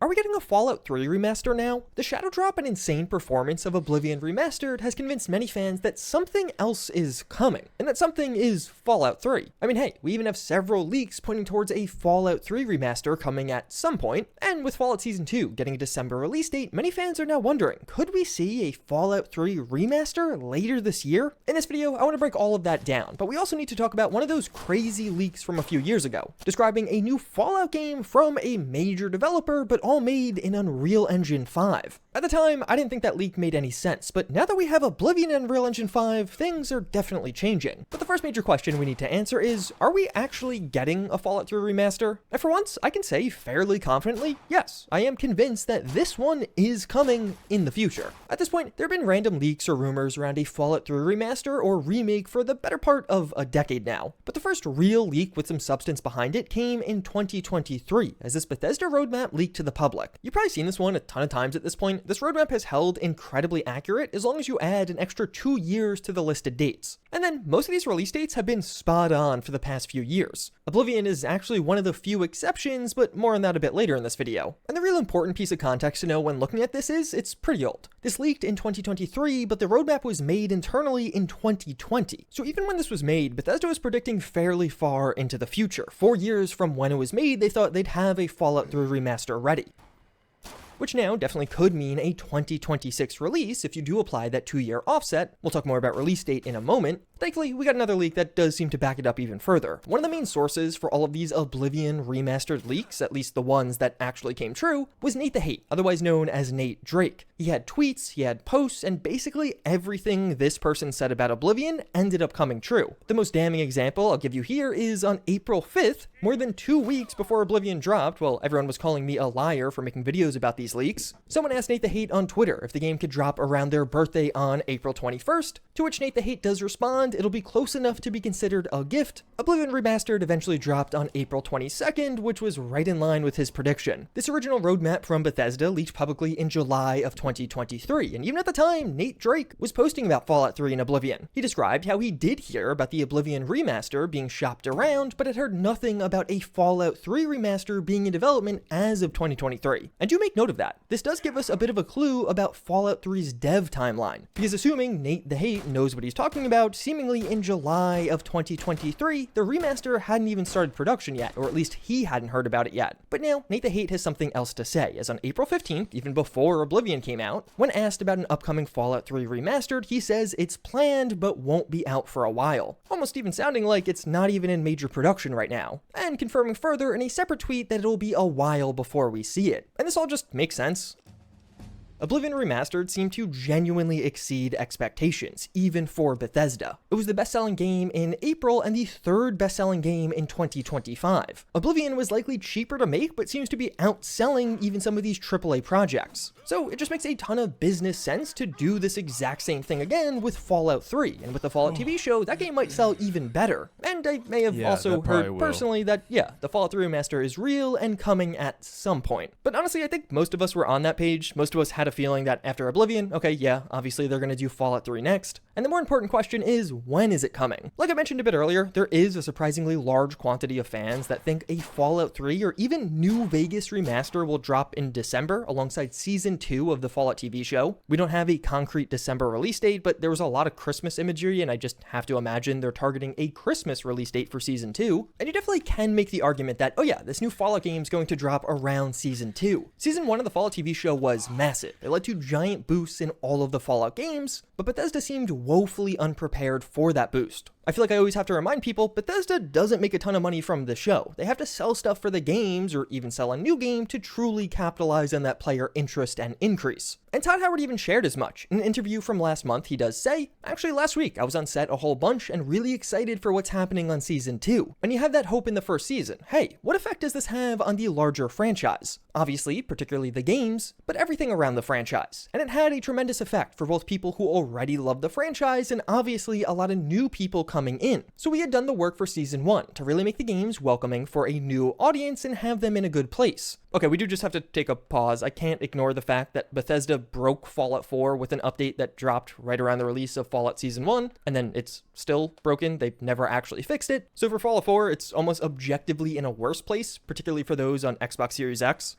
Are we getting a Fallout 3 remaster now? The shadow drop and insane performance of Oblivion Remastered has convinced many fans that something else is coming, and that something is Fallout 3. I mean, hey, we even have several leaks pointing towards a Fallout 3 remaster coming at some point, and with Fallout Season 2 getting a December release date, many fans are now wondering, could we see a Fallout 3 remaster later this year? In this video, I want to break all of that down, but we also need to talk about one of those crazy leaks from a few years ago, describing a new Fallout game from a major developer, but all made in Unreal Engine 5. At the time, I didn't think that leak made any sense, but now that we have Oblivion and Unreal Engine 5, things are definitely changing. But the first major question we need to answer is, are we actually getting a Fallout 3 remaster? And for once, I can say fairly confidently, yes, I am convinced that this one is coming in the future. At this point, there have been random leaks or rumors around a Fallout 3 remaster or remake for the better part of a decade now. But the first real leak with some substance behind it came in 2023, as this Bethesda roadmap leaked to the public. You've probably seen this one a ton of times at this point. This roadmap has held incredibly accurate as long as you add an extra 2 years to the listed dates. And then most of these release dates have been spot on for the past few years. Oblivion is actually one of the few exceptions, but more on that a bit later in this video. And the real important piece of context to know when looking at this is, it's pretty old. This leaked in 2023, but the roadmap was made internally in 2020. So even when this was made, Bethesda was predicting fairly far into the future. 4 years from when it was made, they thought they'd have a Fallout 3 remaster ready, which now definitely could mean a 2026 release if you do apply that 2-year offset. We'll talk more about release date in a moment. Thankfully, we got another leak that does seem to back it up even further. One of the main sources for all of these Oblivion remastered leaks, at least the ones that actually came true, was Nate the Hate, otherwise known as Nate Drake. He had tweets, he had posts, and basically everything this person said about Oblivion ended up coming true. The most damning example I'll give you here is on April 5th, more than 2 weeks before Oblivion dropped, while everyone was calling me a liar for making videos about these leaks, someone asked Nate the Hate on Twitter if the game could drop around their birthday on April 21st, to which Nate the Hate does respond, it'll be close enough to be considered a gift. Oblivion Remastered eventually dropped on April 22nd, which was right in line with his prediction. This original roadmap from Bethesda leaked publicly in July of 2023, and even at the time, Nate Drake was posting about Fallout 3 and Oblivion. He described how he did hear about the Oblivion Remaster being shopped around, but had heard nothing about a Fallout 3 remaster being in development as of 2023. And do make note of that. This does give us a bit of a clue about Fallout 3's dev timeline, because assuming Nate the Hate knows what he's talking about, seemingly in July of 2023, the remaster hadn't even started production yet, or at least he hadn't heard about it yet. But now, Nate the Hate has something else to say, as on April 15th, even before Oblivion came out, when asked about an upcoming Fallout 3 remastered, he says it's planned but won't be out for a while, almost even sounding like it's not even in major production right now, and confirming further in a separate tweet that it'll be a while before we see it. And this all just makes sense. Oblivion Remastered seemed to genuinely exceed expectations, even for Bethesda. It was the best-selling game in April and the third best-selling game in 2025. Oblivion was likely cheaper to make, but seems to be outselling even some of these AAA projects. So it just makes a ton of business sense to do this exact same thing again with Fallout 3, and with the Fallout TV show, that game might sell even better. And I may have also heard personally that, yeah, the Fallout 3 remaster is real and coming at some point. But honestly, I think most of us were on that page. Most of us had a feeling that after Oblivion, okay, yeah, obviously they're going to do Fallout 3 next. And the more important question is, when is it coming? Like I mentioned a bit earlier, there is a surprisingly large quantity of fans that think a Fallout 3 or even New Vegas remaster will drop in December alongside Season 2 of the Fallout TV show. We don't have a concrete December release date, but there was a lot of Christmas imagery, and I just have to imagine they're targeting a Christmas release date for Season 2. And you definitely can make the argument that, oh yeah, this new Fallout game is going to drop around Season 2. Season 1 of the Fallout TV show was massive. It led to giant boosts in all of the Fallout games, but Bethesda seemed woefully unprepared for that boost. I feel like I always have to remind people, Bethesda doesn't make a ton of money from the show. They have to sell stuff for the games, or even sell a new game to truly capitalize on that player interest and increase. And Todd Howard even shared as much. In an interview from last month, he does say, actually last week I was on set a whole bunch and really excited for what's happening on Season 2. And you have that hope in the first season. Hey, what effect does this have on the larger franchise? Obviously, particularly the games, but everything around the franchise. And it had a tremendous effect for both people who already love the franchise and obviously a lot of new people coming in. So we had done the work for Season 1 to really make the games welcoming for a new audience and have them in a good place. Okay, we do just have to take a pause. I can't ignore the fact that Bethesda broke Fallout 4 with an update that dropped right around the release of Fallout Season 1, and then it's still broken. They've never actually fixed it. So for Fallout 4, it's almost objectively in a worse place, particularly for those on Xbox Series X.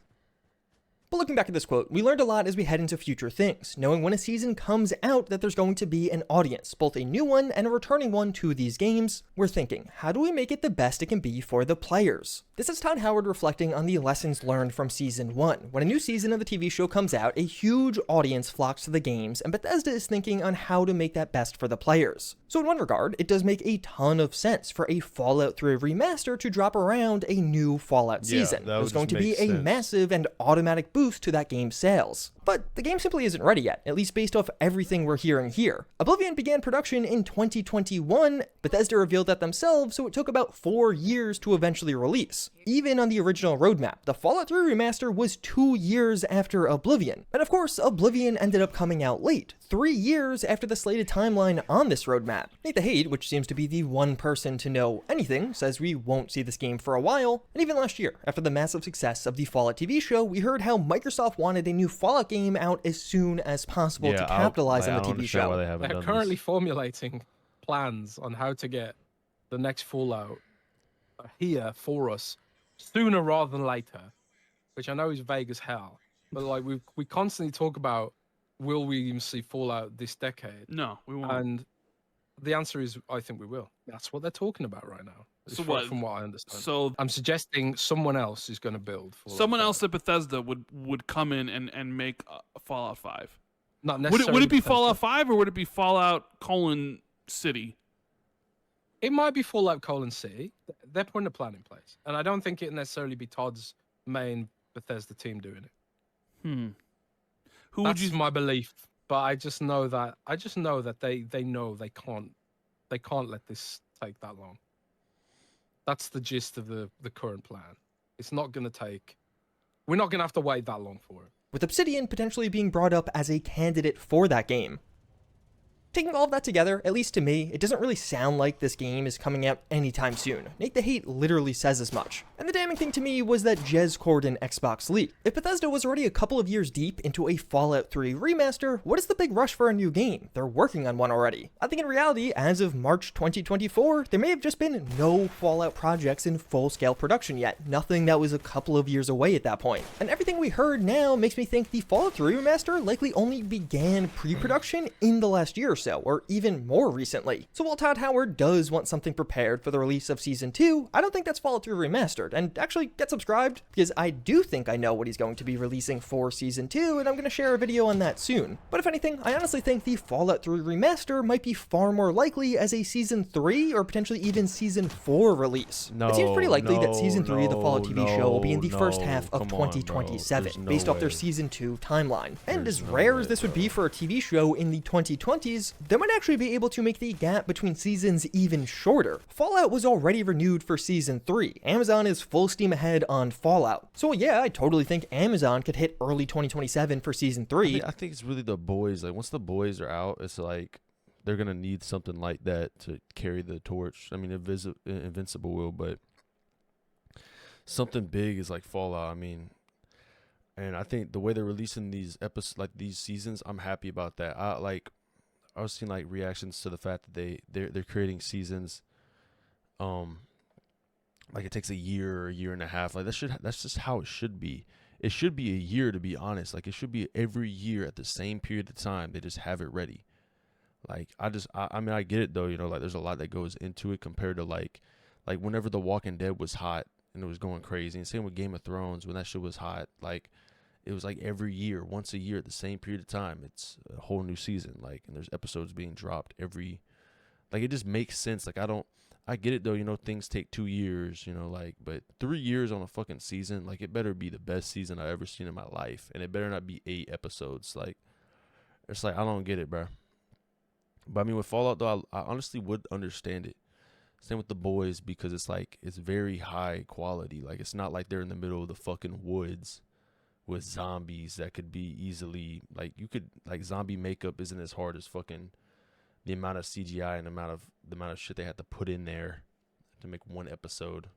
But looking back at this quote, we learned a lot as we head into future things, knowing when a season comes out that there's going to be an audience, both a new one and a returning one to these games. We're thinking, how do we make it the best it can be for the players? This is Todd Howard reflecting on the lessons learned from Season 1. When a new season of the TV show comes out, a huge audience flocks to the games, and Bethesda is thinking on how to make that best for the players. So in one regard, it does make a ton of sense for a Fallout 3 remaster to drop around a new Fallout season. There's going to be a massive and automatic boost to that game's sales. But the game simply isn't ready yet, at least based off everything we're hearing here. Oblivion began production in 2021, Bethesda revealed that themselves, so it took about 4 years to eventually release. Even on the original roadmap, the Fallout 3 remaster was 2 years after Oblivion. And of course, Oblivion ended up coming out late, 3 years after the slated timeline on this roadmap. Nate the Hate, which seems to be the one person to know anything, says we won't see this game for a while. And even last year, after the massive success of the Fallout TV show, we heard how Microsoft wanted a new Fallout game out as soon as possible to capitalize on the TV show. They're currently formulating plans on how to get the next Fallout here for us sooner rather than later, which I know is vague as hell. But like we constantly talk about, will we even see Fallout this decade? No, we won't. And the answer is, I think we will. That's what they're talking about right now. So from what I understand. So I'm suggesting someone else is going to build Fallout. Someone else at Bethesda would come in and make Fallout 5. Not necessarily. Would it be Bethesda. Fallout 5 or would it be Fallout City? It might be Fallout City. They're putting a plan in place, and I don't think it'd necessarily be Todd's main Bethesda team doing it. Who That's would you? my belief, but I just know that they know they can't let this take that long. That's the gist of the current plan. It's not going to take. We're not going to have to wait that long for it. With Obsidian potentially being brought up as a candidate for that game. Taking all of that together, at least to me, it doesn't really sound like this game is coming out anytime soon. Nate the Hate literally says as much. And the damning thing to me was that Jez Corden Xbox leaked. If Bethesda was already a couple of years deep into a Fallout 3 remaster, what is the big rush for a new game? They're working on one already. I think in reality, as of March 2024, there may have just been no Fallout projects in full-scale production yet. Nothing that was a couple of years away at that point. And everything we heard now makes me think the Fallout 3 remaster likely only began pre-production in the last year or so, or even more recently. So while Todd Howard does want something prepared for the release of Season 2, I don't think that's Fallout 3 Remastered, and actually get subscribed, because I do think I know what he's going to be releasing for Season 2, and I'm going to share a video on that soon. But if anything, I honestly think the Fallout 3 Remaster might be far more likely as a Season 3 or potentially even Season 4 release. It seems pretty likely that Season 3 of the Fallout TV show will be in the first half of 2027, based off their Season 2 timeline. And as rare as this would be for a TV show in the 2020s, they might actually be able to make the gap between seasons even shorter. Fallout was already renewed for Season 3. Amazon is full steam ahead on Fallout. So yeah, I totally think Amazon could hit early 2027 for Season 3. I think it's really the boys. Like, once the boys are out, it's like they're going to need something like that to carry the torch. I mean, Invincible will, but something big is like Fallout. I mean, and I think the way they're releasing these episodes, like these seasons, I'm happy about that. I was seeing like reactions to the fact that they're creating seasons, like it takes a year or a year and a half. Like that's just how it should be. It should be a year, to be honest. Like it should be every year at the same period of time. They just have it ready. Like I mean I get it though. You know, like there's a lot that goes into it compared to like whenever The Walking Dead was hot and it was going crazy, and same with Game of Thrones when that shit was hot. Like it was like every year, once a year at the same period of time. It's a whole new season, like, and there's episodes being dropped every, like, it just makes sense. Like, I get it though, you know, things take 2 years, you know, like, but 3 years on a fucking season, like, it better be the best season I've ever seen in my life, and it better not be 8 episodes. Like, it's like, I don't get it, bro. But I mean, with Fallout though, I honestly would understand it. Same with the boys, because it's like, it's very high quality. Like, it's not like they're in the middle of the fucking woods with zombies that could be easily, like, you could, like, zombie makeup isn't as hard as fucking the amount of CGI and the amount of shit they had to put in there to make one episode.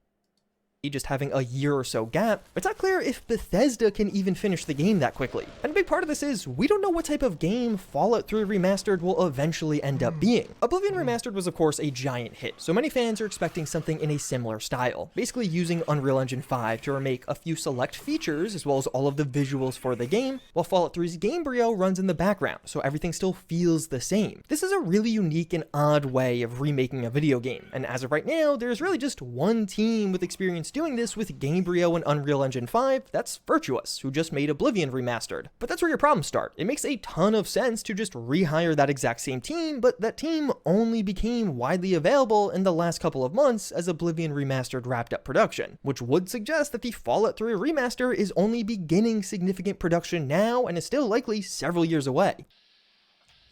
just having a year or so gap, it's not clear if Bethesda can even finish the game that quickly. And a big part of this is we don't know what type of game Fallout 3 Remastered will eventually end up being. Oblivion Remastered was of course a giant hit, so many fans are expecting something in a similar style, basically using Unreal Engine 5 to remake a few select features as well as all of the visuals for the game, while Fallout 3's Gamebryo runs in the background, so everything still feels the same. This is a really unique and odd way of remaking a video game, and as of right now, there's really just one team with experience doing this with Gamebryo and Unreal Engine 5, that's Virtuous, who just made Oblivion Remastered. But that's where your problems start. It makes a ton of sense to just rehire that exact same team, but that team only became widely available in the last couple of months as Oblivion Remastered wrapped up production, which would suggest that the Fallout 3 Remaster is only beginning significant production now and is still likely several years away.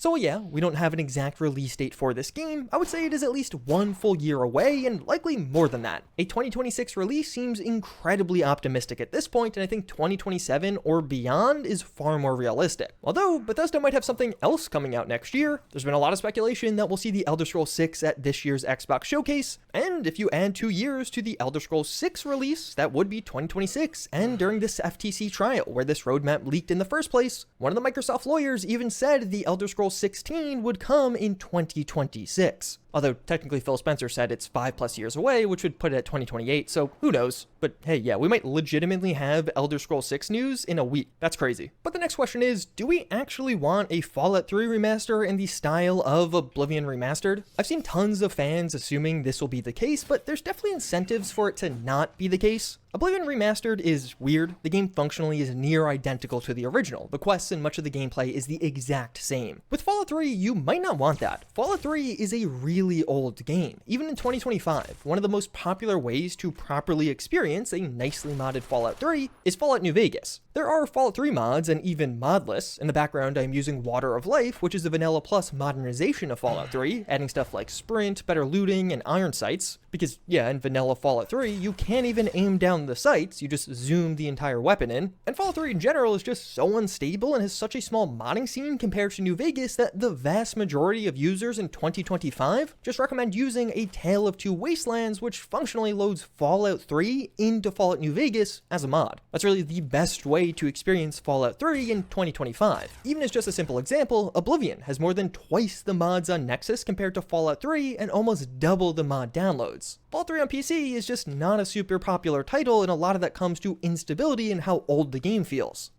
So yeah, we don't have an exact release date for this game. I would say it is at least 1 full year away, and likely more than that. A 2026 release seems incredibly optimistic at this point, and I think 2027 or beyond is far more realistic. Although, Bethesda might have something else coming out next year. There's been a lot of speculation that we'll see the Elder Scrolls 6 at this year's Xbox Showcase, and if you add 2 years to the Elder Scrolls 6 release, that would be 2026, and during this FTC trial, where this roadmap leaked in the first place, one of the Microsoft lawyers even said the Elder Scrolls 16 would come in 2026. Although technically Phil Spencer said it's 5+ years away, which would put it at 2028, so who knows. But hey, yeah, we might legitimately have Elder Scrolls 6 news in a week. That's crazy. But the next question is, do we actually want a Fallout 3 remaster in the style of Oblivion Remastered? I've seen tons of fans assuming this will be the case, but there's definitely incentives for it to not be the case. Oblivion Remastered is weird. The game functionally is near identical to the original. The quests and much of the gameplay is the exact same. With Fallout 3, you might not want that. Fallout 3 is a really old game. Even in 2025, one of the most popular ways to properly experience a nicely modded Fallout 3 is Fallout New Vegas. There are Fallout 3 mods and even modless. In the background, I'm using Water of Life, which is a Vanilla Plus modernization of Fallout 3, adding stuff like sprint, better looting, and iron sights. Because yeah, in vanilla Fallout 3, you can't even aim down the sights, you just zoom the entire weapon in. And Fallout 3 in general is just so unstable and has such a small modding scene compared to New Vegas that the vast majority of users in 2025 just recommend using A Tale of Two Wastelands, which functionally loads Fallout 3 into Fallout New Vegas as a mod. That's really the best way to experience Fallout 3 in 2025. Even as just a simple example, Oblivion has more than twice the mods on Nexus compared to Fallout 3 and almost double the mod downloads. Fallout 3 on PC is just not a super popular title, and a lot of that comes to instability and how old the game feels.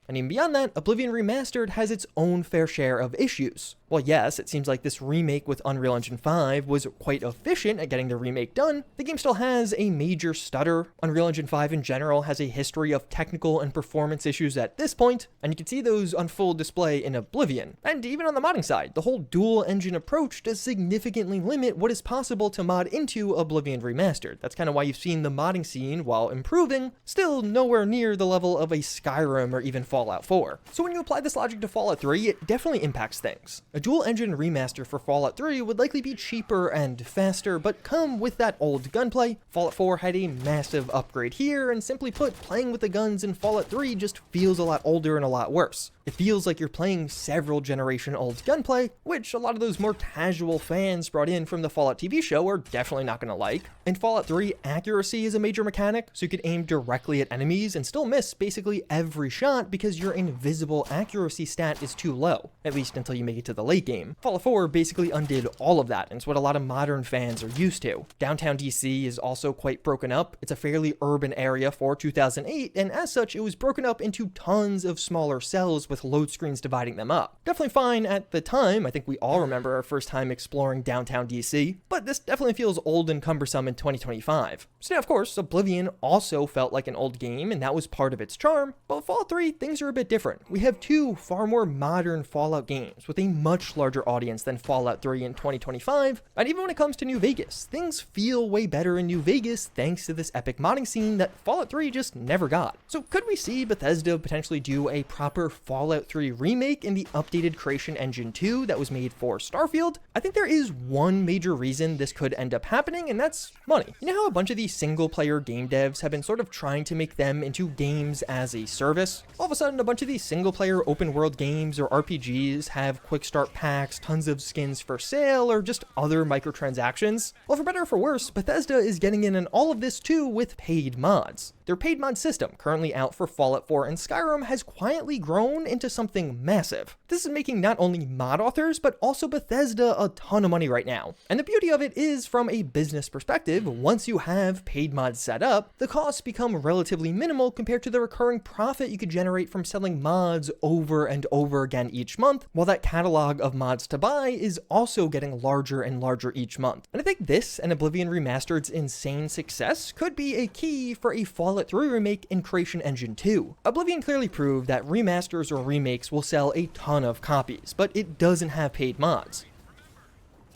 And even beyond that, Oblivion Remastered has its own fair share of issues. Well, yes, it seems like this remake with Unreal Engine 5 was quite efficient at getting the remake done, the game still has a major stutter. Unreal Engine 5 in general has a history of technical and performance issues at this point, and you can see those on full display in Oblivion. And even on the modding side, the whole dual engine approach does significantly limit what is possible to mod into Oblivion Remastered. That's kind of why you've seen the modding scene, while improving, still nowhere near the level of a Skyrim or even Fallout 4. So when you apply this logic to Fallout 3, it definitely impacts things. A dual engine remaster for Fallout 3 would likely be cheaper and faster, but come with that old gunplay. Fallout 4 had a massive upgrade here, and simply put, playing with the guns in Fallout 3 just feels a lot older and a lot worse. It feels like you're playing several generation old gunplay, which a lot of those more casual fans brought in from the Fallout TV show are definitely not going to like. In Fallout 3, accuracy is a major mechanic, so you could aim directly at enemies and still miss basically every shot because your invisible accuracy stat is too low, at least until you make it to the late game. Fallout 4 basically undid all of that, and it's what a lot of modern fans are used to. Downtown DC is also quite broken up. It's a fairly urban area for 2008, and as such, it was broken up into tons of smaller cells with load screens dividing them up. Definitely fine at the time. I think we all remember our first time exploring downtown DC, but this definitely feels old and cumbersome in 2025. So yeah, of course, Oblivion also felt like an old game, and that was part of its charm, but with Fallout 3, things are a bit different. We have two far more modern Fallout games with a much larger audience than Fallout 3 in 2025, and even when it comes to New Vegas, things feel way better in New Vegas thanks to this epic modding scene that Fallout 3 just never got. So could we see Bethesda potentially do a proper Fallout 3 remake in the updated Creation Engine 2 that was made for Starfield? I think there is one major reason this could end up happening, and that's money. You know how a bunch of these single-player game devs have been sort of trying to make them into games as a service? All of a sudden, sudden a bunch of these single-player open-world games or RPGs have quick start packs, tons of skins for sale, or just other microtransactions? Well, for better or for worse, Bethesda is getting in on all of this too with paid mods. Their paid mod system, currently out for Fallout 4 and Skyrim, has quietly grown into something massive. This is making not only mod authors, but also Bethesda a ton of money right now. And the beauty of it is, from a business perspective, once you have paid mods set up, the costs become relatively minimal compared to the recurring profit you could generate from selling mods over and over again each month, while that catalog of mods to buy is also getting larger and larger each month. And I think this and Oblivion Remastered's insane success could be a key for a Fallout 3 remake in Creation Engine 2. Oblivion clearly proved that remasters or remakes will sell a ton of copies, but it doesn't have paid mods.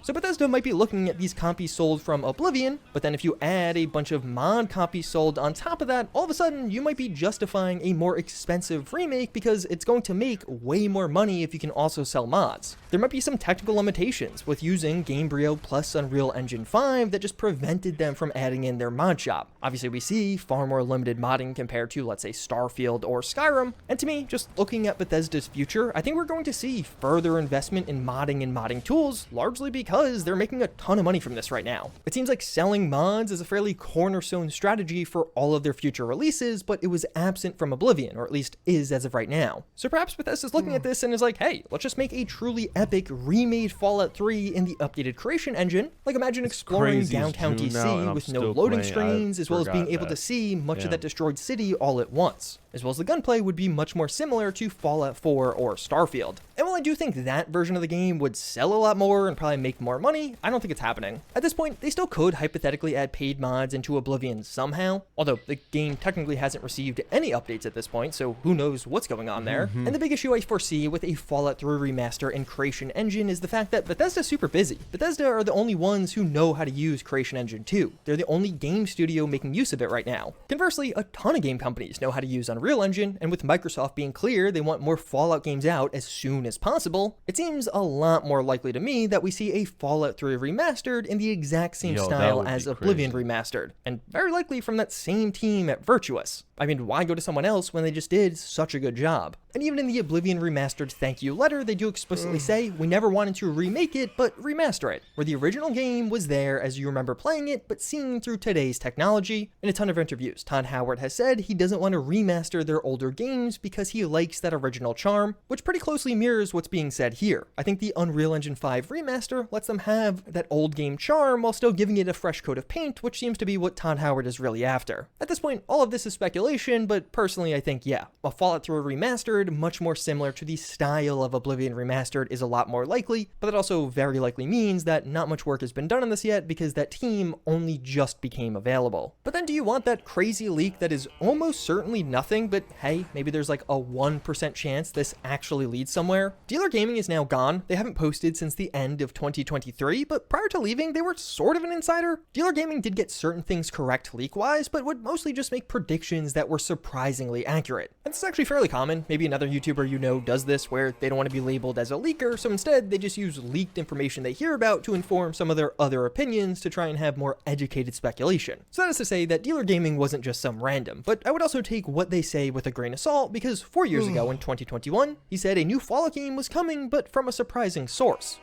So Bethesda might be looking at these copies sold from Oblivion, but then if you add a bunch of mod copies sold on top of that, all of a sudden you might be justifying a more expensive remake because it's going to make way more money if you can also sell mods. There might be some technical limitations with using Gamebryo plus Unreal Engine 5 that just prevented them from adding in their mod shop. Obviously we see far more limited modding compared to, let's say, Starfield or Skyrim, and to me, just looking at Bethesda's future, I think we're going to see further investment in modding and modding tools, largely because they're making a ton of money from this right now. It seems like selling mods is a fairly cornerstone strategy for all of their future releases, but it was absent from Oblivion, or at least is as of right now. So perhaps Bethesda's looking at this and is like, hey, let's just make a truly epic remade Fallout 3 in the updated Creation Engine. Like, imagine exploring downtown DC with no loading screens, as well as being able to see much of that destroyed city all at once. As well as the gunplay would be much more similar to Fallout 4 or Starfield. And while I do think that version of the game would sell a lot more and probably make more money, I don't think it's happening. At this point, they still could hypothetically add paid mods into Oblivion somehow, although the game technically hasn't received any updates at this point, so who knows what's going on there. And the big issue I foresee with a Fallout 3 remaster in Creation Engine is the fact that Bethesda's super busy. Bethesda are the only ones who know how to use Creation Engine 2. They're the only game studio making use of it right now. Conversely, a ton of game companies know how to use Unreal Engine, and with Microsoft being clear they want more Fallout games out as soon as possible, it seems a lot more likely to me that we see a Fallout 3 remastered in the exact same style as Oblivion Remastered, and very likely from that same team at Virtuous. I mean, why go to someone else when they just did such a good job? And even in the Oblivion Remastered thank you letter, they do explicitly say, we never wanted to remake it, but remaster it, where the original game was there as you remember playing it, but seen through today's technology. In a ton of interviews, Todd Howard has said he doesn't want to remaster their older games because he likes that original charm, which pretty closely mirrors what's being said here. I think the Unreal Engine 5 remaster lets them have that old game charm while still giving it a fresh coat of paint, which seems to be what Todd Howard is really after. At this point, all of this is speculation, but personally I think, yeah, a Fallout 3 remastered, much more similar to the style of Oblivion Remastered, is a lot more likely, but that also very likely means that not much work has been done on this yet because that team only just became available. But then do you want that crazy leak that is almost certainly nothing, but hey, maybe there's like a 1% chance this actually leads somewhere? Dealer Gaming is now gone. They haven't posted since the end of 2023, but prior to leaving, they were sort of an insider. Dealer Gaming did get certain things correct leak-wise, but would mostly just make predictions that were surprisingly accurate. And this is actually fairly common. Maybe another YouTuber you know does this where they don't want to be labeled as a leaker, so instead they just use leaked information they hear about to inform some of their other opinions to try and have more educated speculation. So that is to say that Dealer Gaming wasn't just some random, but I would also take what they say with a grain of salt because 4 years ago in 2021, he said a new Fallout game was coming, but from a surprising source.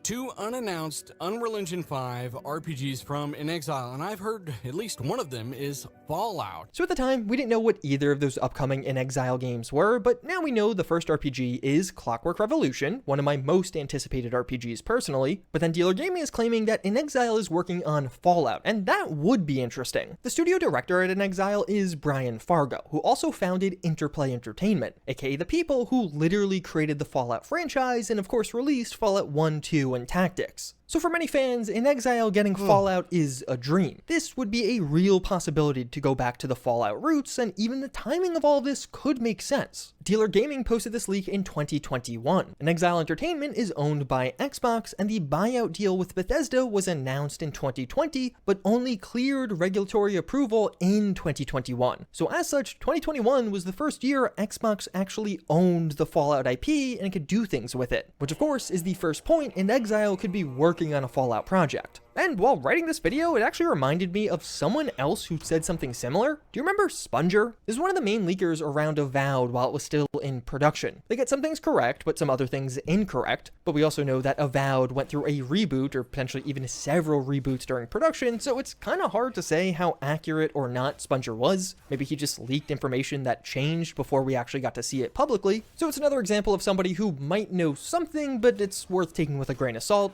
2 unannounced Unreal Engine 5 RPGs from In Exile, and I've heard at least one of them is Fallout. So at the time, we didn't know what either of those upcoming In Exile games were, but now we know the first RPG is Clockwork Revolution, one of my most anticipated RPGs personally, but then Dealer Gaming is claiming that In Exile is working on Fallout, and that would be interesting. The studio director at In Exile is Brian Fargo, who also founded Interplay Entertainment, aka the people who literally created the Fallout franchise and of course released Fallout 1, 2, and Tactics. So for many fans, In Exile getting Fallout is a dream. This would be a real possibility to go back to the Fallout roots, and even the timing of all of this could make sense. Dealer Gaming posted this leak in 2021. In Exile Entertainment is owned by Xbox, and the buyout deal with Bethesda was announced in 2020, but only cleared regulatory approval in 2021. So as such, 2021 was the first year Xbox actually owned the Fallout IP and could do things with it, which of course is the first point In Exile could be working working on a Fallout project. And while writing this video, it actually reminded me of someone else who said something similar. Do you remember Sponger? This is one of the main leakers around Avowed while it was still in production. They get some things correct, but some other things incorrect. But we also know that Avowed went through a reboot, or potentially even several reboots during production, so it's kind of hard to say how accurate or not Sponger was. Maybe he just leaked information that changed before we actually got to see it publicly. So it's another example of somebody who might know something, but it's worth taking with a grain of salt.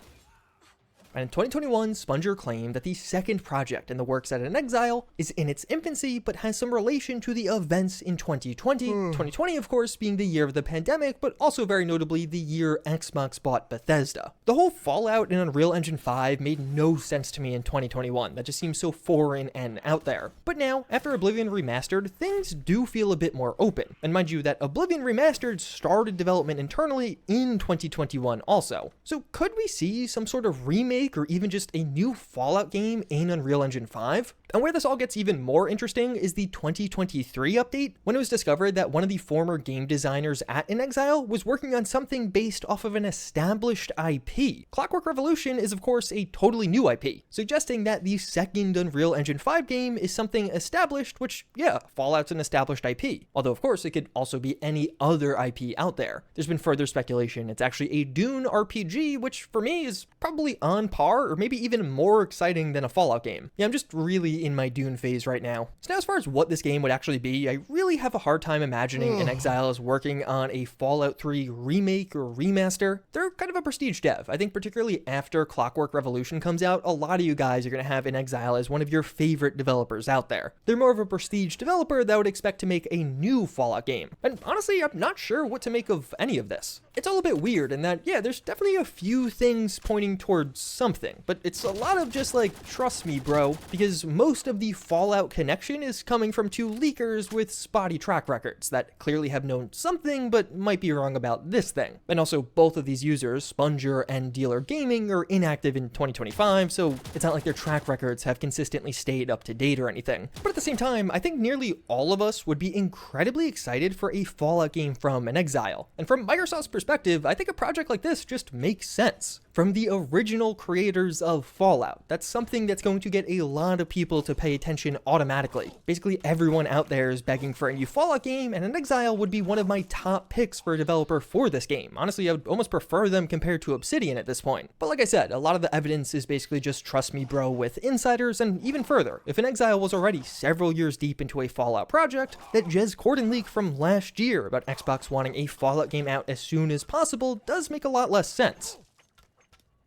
And in 2021, Sponger claimed that the second project in the works at inXile is in its infancy, but has some relation to the events in 2020. 2020, of course, being the year of the pandemic, but also very notably the year Xbox bought Bethesda. The whole Fallout in Unreal Engine 5 made no sense to me in 2021. That just seems so foreign and out there. But now, after Oblivion Remastered, things do feel a bit more open. And mind you that Oblivion Remastered started development internally in 2021 also. So could we see some sort of remake or even just a new Fallout game in Unreal Engine 5? And where this all gets even more interesting is the 2023 update, when it was discovered that one of the former game designers at inXile was working on something based off of an established IP. Clockwork Revolution is of course a totally new IP, suggesting that the second Unreal Engine 5 game is something established, which, yeah, Fallout's an established IP. Although of course it could also be any other IP out there. There's been further speculation it's actually a Dune RPG, which for me is probably on par or maybe even more exciting than a Fallout game. Yeah, I'm just really in my Dune phase right now. So now as far as what this game would actually be, I really have a hard time imagining inXile is working on a Fallout 3 remake or remaster. They're kind of a prestige dev. I think particularly after Clockwork Revolution comes out, a lot of you guys are going to have inXile as one of your favorite developers out there. They're more of a prestige developer that would expect to make a new Fallout game. And honestly, I'm not sure what to make of any of this. It's all a bit weird in that, yeah, there's definitely a few things pointing towards something, but it's a lot of just like, trust me, bro, because most of the Fallout connection is coming from two leakers with spotty track records that clearly have known something, but might be wrong about this thing. And also, both of these users, Sponger and Dealer Gaming, are inactive in 2025, so it's not like their track records have consistently stayed up to date or anything. But at the same time, I think nearly all of us would be incredibly excited for a Fallout game from inXile. And from Microsoft's perspective, I think a project like this just makes sense. From the original creators of Fallout, that's something that's going to get a lot of people to pay attention automatically. Basically everyone out there is begging for a new Fallout game, and inXile would be one of my top picks for a developer for this game. Honestly, I would almost prefer them compared to Obsidian at this point. But like I said, a lot of the evidence is basically just trust me bro with insiders, and even further, if inXile was already several years deep into a Fallout project, that Jez Corden leak from last year about Xbox wanting a Fallout game out as soon as possible does make a lot less sense.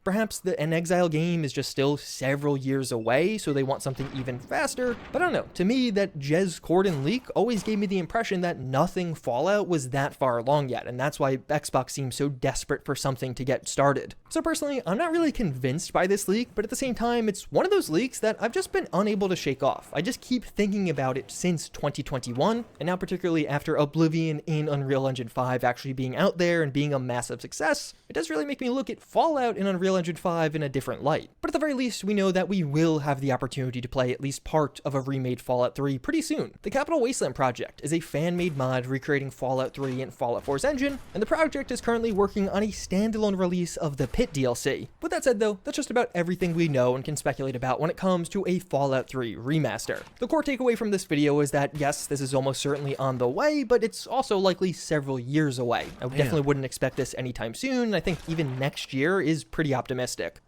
Perhaps the inXile game is just still several years away, so they want something even faster, but I don't know. To me, that Jez Corden leak always gave me the impression that nothing Fallout was that far along yet, and that's why Xbox seems so desperate for something to get started. So personally, I'm not really convinced by this leak, but at the same time, it's one of those leaks that I've just been unable to shake off. I just keep thinking about it since 2021, and now particularly after Oblivion in Unreal Engine 5 actually being out there and being a massive success, it does really make me look at Fallout in Unreal Engine 5 in a different light. But at the very least, we know that we will have the opportunity to play at least part of a remade Fallout 3 pretty soon. The Capital Wasteland project is a fan-made mod recreating Fallout 3 and Fallout 4's engine, and the project is currently working on a standalone release of the Pit DLC. With that said though, that's just about everything we know and can speculate about when it comes to a Fallout 3 remaster. The core takeaway from this video is that yes, this is almost certainly on the way, but it's also likely several years away. I definitely wouldn't expect this anytime soon, and I think even next year is pretty optimistic.